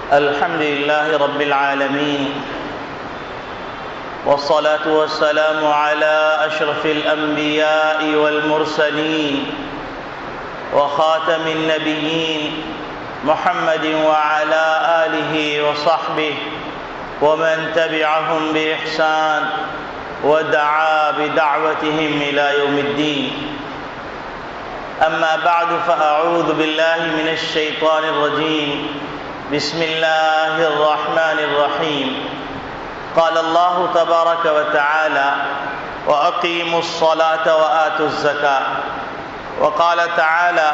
الحمد لله رب العالمين، والصلاة والسلام على أشرف الأنبياء والمرسلين وخاتم النبيين محمد وعلى آله وصحبه ومن تبعهم بإحسان ودعا بدعوتهم إلى يوم الدين. أما بعد، فأعوذ بالله من الشيطان الرجيم. بسم الله الرحمن الرحيم. قال الله تبارك وتعالى: وأقيموا الصلاة وآتوا الزكاة. وقال تعالى: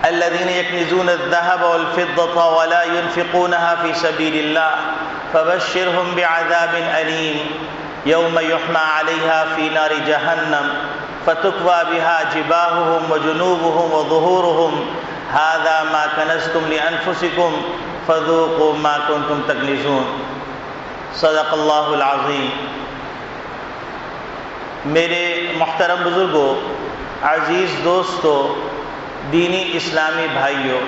الذين يكنزون الذهب والفضة ولا ينفقونها في سبيل الله فبشرهم بعذاب أليم يوم يحمى عليها في نار جهنم فتكوى بها جباههم وجنوبهم وظهورهم هذا ما كنزتم لأنفسكم فذوقوا ما كنتم تكنزون. صدق اللہ العظیم. میرے محترم بزرگوں، عزیز دوستوں، دینی اسلامی بھائیوں،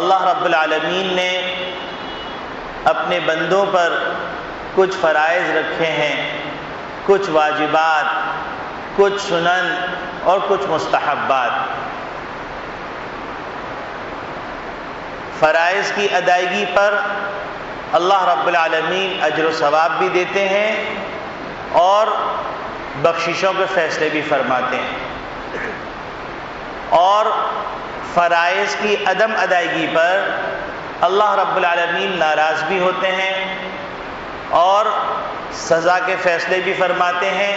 اللہ رب العالمین نے اپنے بندوں پر کچھ فرائض رکھے ہیں، کچھ واجبات، کچھ سنن اور کچھ مستحبات. فرائض کی ادائیگی پر اللہ رب العالمین اجر و ثواب بھی دیتے ہیں اور بخششوں کے فیصلے بھی فرماتے ہیں، اور فرائض کی عدم ادائیگی پر اللہ رب العالمین ناراض بھی ہوتے ہیں اور سزا کے فیصلے بھی فرماتے ہیں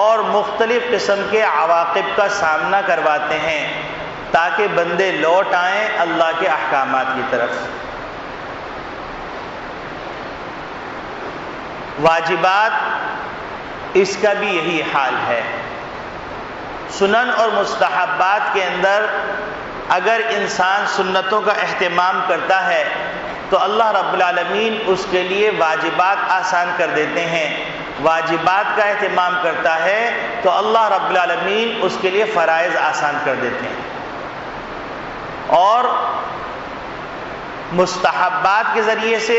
اور مختلف قسم کے عواقب کا سامنا کرواتے ہیں تاکہ بندے لوٹ آئیں اللہ کے احکامات کی طرف. واجبات، اس کا بھی یہی حال ہے. سنن اور مستحبات کے اندر اگر انسان سنتوں کا اہتمام کرتا ہے تو اللہ رب العالمین اس کے لیے واجبات آسان کر دیتے ہیں. واجبات کا اہتمام کرتا ہے تو اللہ رب العالمین اس کے لیے فرائض آسان کر دیتے ہیں. اور مستحبات کے ذریعے سے،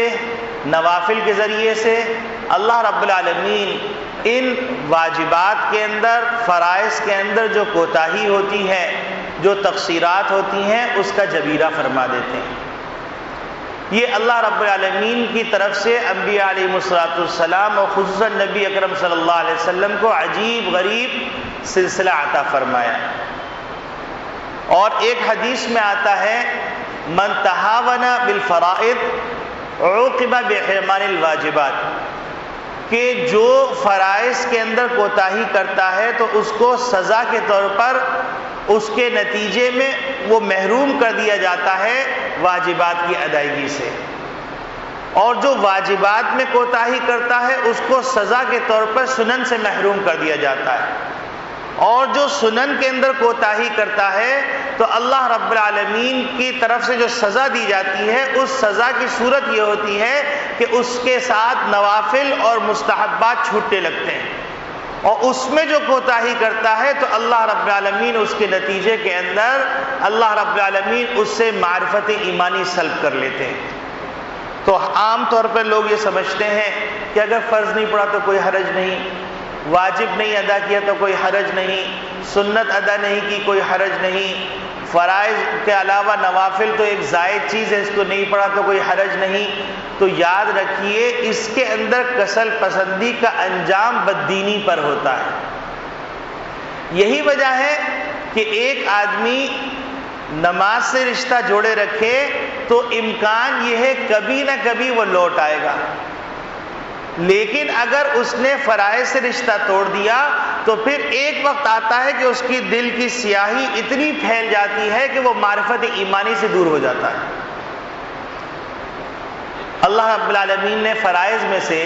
نوافل کے ذریعے سے اللہ رب العالمین ان واجبات کے اندر، فرائض کے اندر جو کوتاہی ہوتی ہے، جو تقصیرات ہوتی ہیں، اس کا جبیرہ فرما دیتے ہیں. یہ اللہ رب العالمین کی طرف سے انبیاء علیہ السلام اور خصوصاً نبی اکرم صلی اللہ علیہ وسلم کو عجیب غریب سلسلہ عطا فرمایا. اور ایک حدیث میں آتا ہے: من تہاون بالفرائض عوقب بحرمان الواجبات، کہ جو فرائض کے اندر کوتاہی کرتا ہے تو اس کو سزا کے طور پر اس کے نتیجے میں وہ محروم کر دیا جاتا ہے واجبات کی ادائیگی سے، اور جو واجبات میں کوتاہی کرتا ہے اس کو سزا کے طور پر سنن سے محروم کر دیا جاتا ہے. اور جو سنن کے اندر کوتاہی کرتا ہے تو اللہ رب العالمین کی طرف سے جو سزا دی جاتی ہے، اس سزا کی صورت یہ ہوتی ہے کہ اس کے ساتھ نوافل اور مستحبات چھوٹنے لگتے ہیں. اور اس میں جو کوتاہی کرتا ہے تو اللہ رب العالمین اس کے نتیجے کے اندر اللہ رب العالمین اس سے معرفت ایمانی سلب کر لیتے ہیں. تو عام طور پر لوگ یہ سمجھتے ہیں کہ اگر فرض نہیں پڑا تو کوئی حرج نہیں، واجب نہیں ادا کیا تو کوئی حرج نہیں، سنت ادا نہیں کی کوئی حرج نہیں، فرائض کے علاوہ نوافل تو ایک زائد چیز ہے، اس کو نہیں پڑھا تو کوئی حرج نہیں. تو یاد رکھیے اس کے اندر کسل پسندی کا انجام بددینی پر ہوتا ہے. یہی وجہ ہے کہ ایک آدمی نماز سے رشتہ جوڑے رکھے تو امکان یہ ہے کبھی نہ کبھی وہ لوٹ آئے گا، لیکن اگر اس نے فرائض سے رشتہ توڑ دیا تو پھر ایک وقت آتا ہے کہ اس کی دل کی سیاہی اتنی پھیل جاتی ہے کہ وہ معرفت ایمانی سے دور ہو جاتا ہے. اللہ رب العالمین نے فرائض میں سے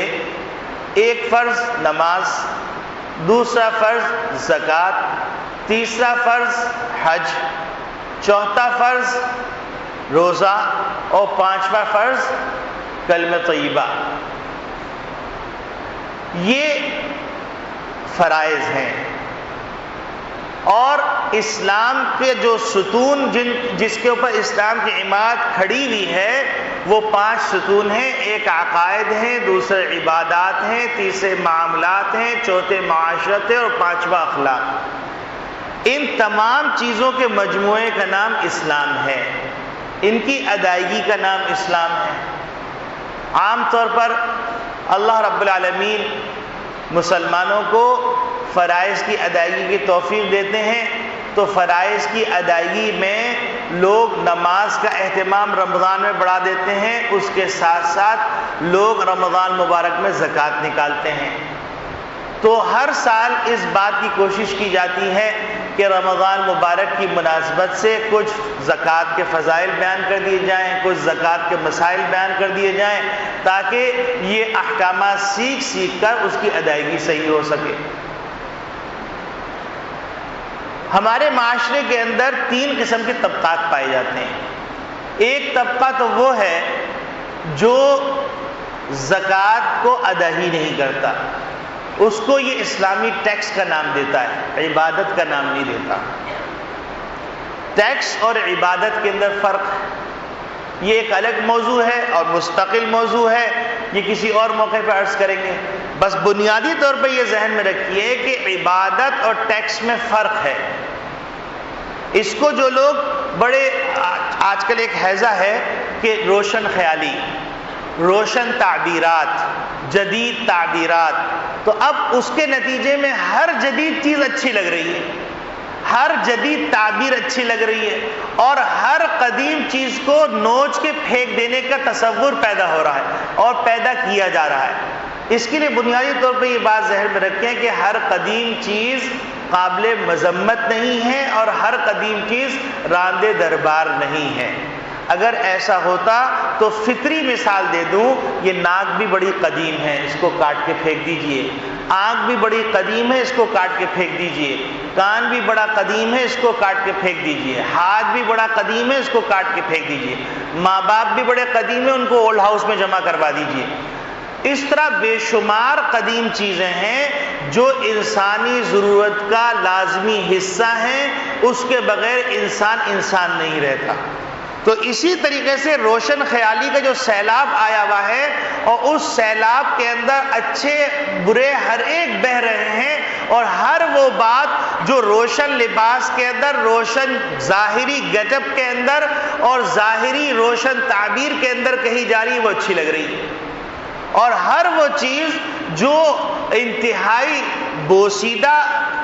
ایک فرض نماز، دوسرا فرض زکوٰۃ، تیسرا فرض حج، چوتھا فرض روزہ اور پانچواں فرض کلمہ طیبہ. یہ فرائض ہیں. اور اسلام کے جو ستون جس کے اوپر اسلام کی عمارت کھڑی ہوئی ہے وہ 5 ستون ہیں. ایک عقائد ہیں، دوسرے عبادات ہیں، تیسرے معاملات ہیں، چوتھے معاشرت ہے اور 5واں اخلاق. ان تمام چیزوں کے مجموعے کا نام اسلام ہے، ان کی ادائیگی کا نام اسلام ہے. عام طور پر اللہ رب العالمین مسلمانوں کو فرائض کی ادائیگی کی توفیق دیتے ہیں، تو فرائض کی ادائیگی میں لوگ نماز کا اہتمام رمضان میں بڑھا دیتے ہیں، اس کے ساتھ ساتھ لوگ رمضان مبارک میں زکوٰۃ نکالتے ہیں. تو ہر سال اس بات کی کوشش کی جاتی ہے کہ رمضان مبارک کی مناسبت سے کچھ زکوٰۃ کے فضائل بیان کر دیے جائیں، کچھ زکوٰۃ کے مسائل بیان کر دیے جائیں، تاکہ یہ احکامات سیکھ کر اس کی ادائیگی صحیح ہو سکے. ہمارے معاشرے کے اندر 3 قسم کے طبقات پائے جاتے ہیں. ایک طبقہ تو وہ ہے جو زکوٰۃ کو ادا ہی نہیں کرتا، اس کو یہ اسلامی ٹیکس کا نام دیتا ہے، عبادت کا نام نہیں دیتا. ٹیکس اور عبادت کے اندر فرق ہے، یہ ایک الگ موضوع ہے اور مستقل موضوع ہے، یہ کسی اور موقع پہ عرض کریں گے. بس بنیادی طور پہ یہ ذہن میں رکھیے کہ عبادت اور ٹیکس میں فرق ہے. اس کو جو لوگ بڑے آج کل ایک ہیضہ ہے کہ روشن خیالی، روشن تعبیرات، جدید تعبیرات، تو اب اس کے نتیجے میں ہر جدید چیز اچھی لگ رہی ہے، ہر جدید تعبیر اچھی لگ رہی ہے، اور ہر قدیم چیز کو نوچ کے پھینک دینے کا تصور پیدا ہو رہا ہے اور پیدا کیا جا رہا ہے. اس کے لیے بنیادی طور پہ یہ بات ذہن میں رکھیں کہ ہر قدیم چیز قابل مذمت نہیں ہے اور ہر قدیم چیز راندے دربار نہیں ہے. اگر ایسا ہوتا تو فطری مثال دے دوں، یہ ناک بھی بڑی قدیم ہے، اس کو کاٹ کے پھینک دیجئے. آنکھ بھی بڑی قدیم ہے، اس کو کاٹ کے پھینک دیجئے. کان بھی بڑا قدیم ہے، اس کو کاٹ کے پھینک دیجئے. ہاتھ بھی بڑا قدیم ہے، اس کو کاٹ کے پھینک دیجئے. ماں باپ بھی بڑے قدیم ہیں، ان کو اولڈ ہاؤس میں جمع کروا دیجئے. اس طرح بے شمار قدیم چیزیں ہیں جو انسانی ضرورت کا لازمی حصہ ہیں، اس کے بغیر انسان نہیں رہتا. تو اسی طریقے سے روشن خیالی کا جو سیلاب آیا ہوا ہے، اور اس سیلاب کے اندر اچھے برے ہر ایک بہہ رہے ہیں، اور ہر وہ بات جو روشن لباس کے اندر، روشن ظاہری گیٹ اپ کے اندر اور ظاہری روشن تعبیر کے اندر کہی جا رہی ہے وہ اچھی لگ رہی ہے. اور ہر وہ چیز جو انتہائی بوسیدہ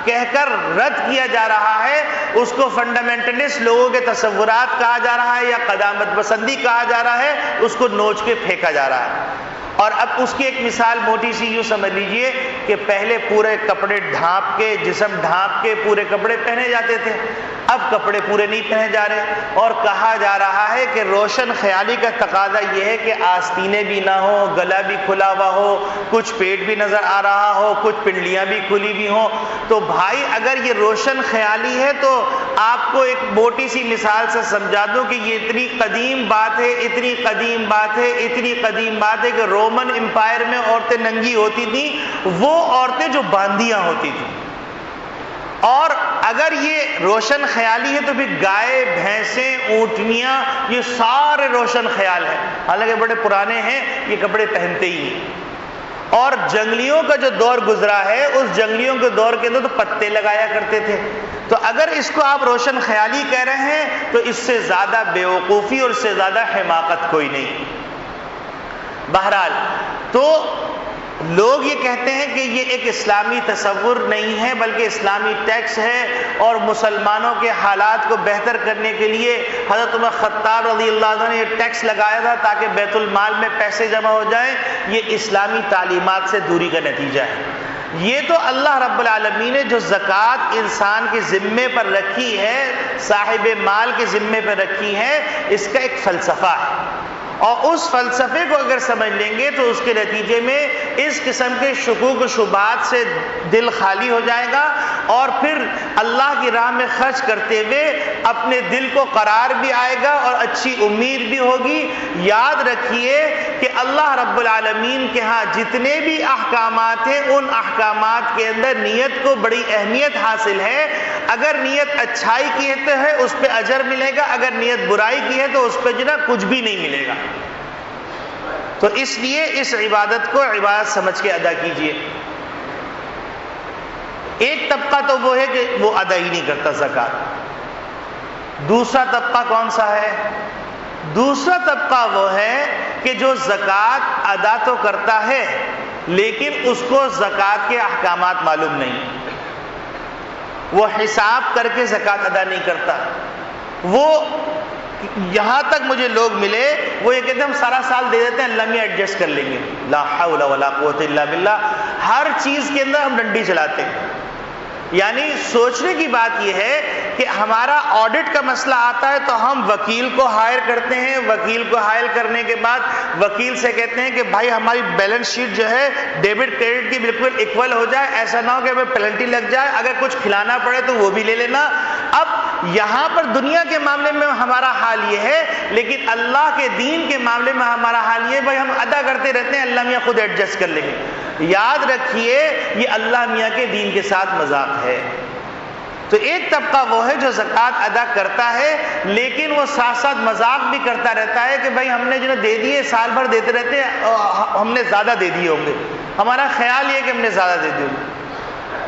کہہ کر رد کیا جا رہا ہے، اس کو فنڈامنٹلسٹ لوگوں کے تصورات کہا جا رہا ہے یا قدامت پسندی کہا جا رہا ہے، اس کو نوچ کے پھینکا جا رہا ہے. اور اب اس کی ایک مثال موٹی سی یوں سمجھ لیجئے کہ پہلے پورے کپڑے ڈھانپ کے، جسم ڈھانپ کے پورے کپڑے پہنے جاتے تھے، اب کپڑے پورے نہیں پہنے جا رہے، اور کہا جا رہا ہے کہ روشن خیالی کا تقاضا یہ ہے کہ آستینیں بھی نہ ہو، گلا بھی کھلا ہوا ہو، کچھ پیٹ بھی نظر آ رہا ہو، کچھ پنڈلیاں بھی کھلی ہوئی ہوں. تو بھائی اگر یہ روشن خیالی ہے تو آپ کو ایک موٹی سی مثال سے سمجھا دوں کہ یہ اتنی قدیم بات ہے، اتنی قدیم بات ہے، اتنی قدیم بات ہے کہ رومن امپائر میں عورتیں ننگی ہوتی تھیں، وہ عورتیں جو باندیاں ہوتی تھیں. اور اگر یہ روشن خیالی ہے تو پھر گائے، بھینسیں، اونٹنیاں، یہ سارے روشن خیال ہیں، حالانکہ بڑے پرانے ہیں، یہ کپڑے پہنتے ہی ہیں. اور جنگلیوں کا جو دور گزرا ہے، اس جنگلیوں کے دور کے اندر تو پتے لگایا کرتے تھے. تو اگر اس کو آپ روشن خیالی کہہ رہے ہیں تو اس سے زیادہ بیوقوفی اور اس سے زیادہ حماقت کوئی نہیں. بہرحال تو لوگ یہ کہتے ہیں کہ یہ ایک اسلامی تصور نہیں ہے بلکہ اسلامی ٹیکس ہے، اور مسلمانوں کے حالات کو بہتر کرنے کے لیے حضرت عمر خطاب رضی اللہ عنہ نے یہ ٹیکس لگایا تھا تاکہ بیت المال میں پیسے جمع ہو جائیں. یہ اسلامی تعلیمات سے دوری کا نتیجہ ہے. یہ تو اللہ رب العالمین نے جو زکوٰۃ انسان کے ذمے پر رکھی ہے، صاحب مال کے ذمے پر رکھی ہے، اس کا ایک فلسفہ ہے، اور اس فلسفے کو اگر سمجھ لیں گے تو اس کے نتیجے میں اس قسم کے شکوک و شبہات سے دل خالی ہو جائے گا، اور پھر اللہ کی راہ میں خرچ کرتے ہوئے اپنے دل کو قرار بھی آئے گا اور اچھی امید بھی ہوگی. یاد رکھیے کہ اللہ رب العالمین کے ہاں جتنے بھی احکامات ہیں، ان احکامات کے اندر نیت کو بڑی اہمیت حاصل ہے. اگر نیت اچھائی کی ہے اس پہ اجر ملے گا، اگر نیت برائی کی ہے تو اس پہ جو نا کچھ بھی نہیں ملے گا۔ تو اس لیے اس عبادت کو عبادت سمجھ کے ادا کیجئے۔ ایک طبقہ تو وہ ہے کہ وہ ادا ہی نہیں کرتا زکوٰۃ۔ دوسرا طبقہ کون سا ہے؟ دوسرا طبقہ وہ ہے کہ جو زکوٰۃ ادا تو کرتا ہے لیکن اس کو زکوٰۃ کے احکامات معلوم نہیں، وہ حساب کر کے زکوٰۃ ادا نہیں کرتا۔ وہ یہاں تک مجھے لوگ ملے وہ یہ کہتے ہیں ہم سارا سال دے دیتے ہیں، اللہ میں ایڈجسٹ کر لیں گے، لا حول ولا قوت الا باللہ، ہر چیز کے اندر ہم ڈنڈی چلاتے ہیں۔ یعنی سوچنے کی بات یہ ہے کہ ہمارا آڈٹ کا مسئلہ آتا ہے تو ہم وکیل کو ہائر کرتے ہیں، وکیل کو ہائر کرنے کے بعد وکیل سے کہتے ہیں کہ بھائی ہماری بیلنس شیٹ جو ہے ڈیبٹ کریڈٹ کی بالکل ایکول ہو جائے، ایسا نہ ہو کہ ہمیں پینلٹی لگ جائے، اگر کچھ کھلانا پڑے تو وہ بھی لے لینا۔ اب یہاں پر دنیا کے معاملے میں ہمارا حال یہ ہے، لیکن اللہ کے دین کے معاملے میں ہمارا حال یہ ہے بھائی ہم ادا کرتے رہتے ہیں، اللہ میاں خود ایڈجسٹ کر لیں گے۔ یاد رکھیے یہ اللہ میاں کے دین کے ساتھ مذاق ہے۔ تو ایک طبقہ وہ ہے جو زکوٰۃ ادا کرتا ہے لیکن وہ ساتھ ساتھ مذاق بھی کرتا رہتا ہے کہ بھائی ہم نے جو دے دیے سال بھر دیتے رہتے ہیں، ہم نے زیادہ دے دیے ہوں گے، ہمارا خیال یہ کہ ہم نے زیادہ دے دیے ہوں گے۔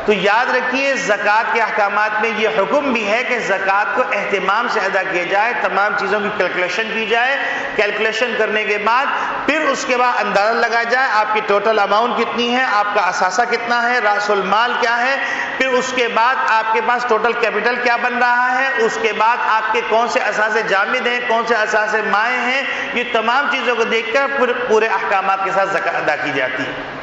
تو یاد رکھیے زکوٰۃ کے احکامات میں یہ حکم بھی ہے کہ زکوٰۃ کو اہتمام سے ادا کیا جائے، تمام چیزوں کی کیلکولیشن کی جائے، کیلکولیشن کرنے کے بعد پھر اس کے بعد اندازہ لگایا جائے آپ کی ٹوٹل اماؤنٹ کتنی ہے، آپ کا اثاثہ کتنا ہے، راس المال کیا ہے، پھر اس کے بعد آپ کے پاس ٹوٹل کیپٹل کیا بن رہا ہے، اس کے بعد آپ کے کون سے اثاثے جامد ہیں، کون سے اثاثے مائع ہیں، یہ تمام چیزوں کو دیکھ کر پورے احکامات کے ساتھ زکوٰۃ ادا کی جاتی ہے۔